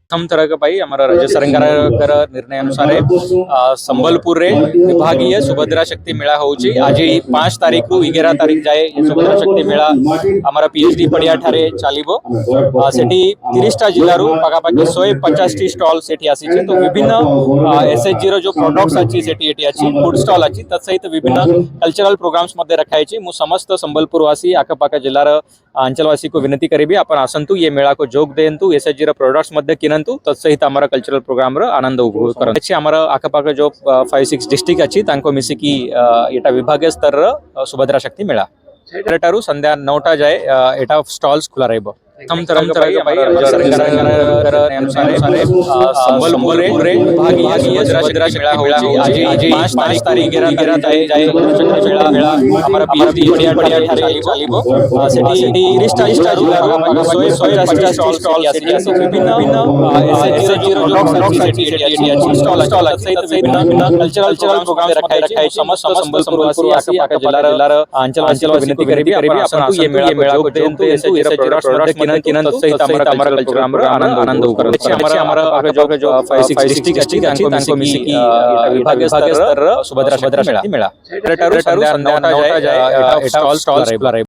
प्रथम तरह पाई आम राज्य सरकार निर्णय अनुसार संबलपुर रे विभागीय सुभद्रा शक्ति मेला होची आज 5 तारीख रु 11 तारीख जाए सुभद्रा शक्ति मेला आमर पीएचडी पड़िया ठारे चलिबो सेठी 30टा जिल्ला रु पाखापाखि 150 टी स्टॉल सेठी आसी छै। तो विभिन्न एसएचजी रो जो प्रोडक्ट्स अछि सेठी एठी अछि फूड स्टॉल अछि तत्सहित विभिन्न कल्चरल प्रोग्राम्स मध्ये रखाई छै। मु समस्त संबलपुरवासी आखपाख जिल्लार अंचलवासी को विनती करिबी आपण आसंतु ये मेला को जोग देंतु एसएचजी रो प्रोडक्ट्स मध्ये किनंतु तत्सहित आमर कल्चरल प्रोग्राम रो आनंद उपभोग करंतु। आमर आखपाख जो 5-6 डिस्ट्रिक्ट अछि तांको मिसिकी एटा विभागीय स्तर रो सुभद्रा शक्ति मेला एटारू संध्या 9टा जाए एटा स्टॉल्स खुला रहइबो। हम तरह राज्य सरकार अनुसार संबलपुर रे विभागीय सुभद्रा शक्ति मेला होची आज 5 तारीख 11 तारीख जाए मेला हमर पीएचडी पड़िया ठारे चलिबो सेठी 30टा जिल्ला रो 150 स्टॉल सेठी विभिन्न एसएचजी रो सेठी अछि स्टॉल सहित विभिन्न कल्चरल प्रोग्राम रखाई समस्त संबलपुरवासी आखपाख जिल्लार अंचलवासी विनती करिबी आपण ये मेला को देंतु एसएचजी रो प्रोडक्ट्स किनंतु तत्सहित आमर कल्चरल प्रोग्राम आनंद करंतु। आमर जो 5-6 डिस्ट्रिक्ट अछि तांको मिसिकी विभागीय स्तर सुभद्रा शक्ति मेला एटारू संध्या 9टा जाए एटा स्टॉल्स खुला रहइबो।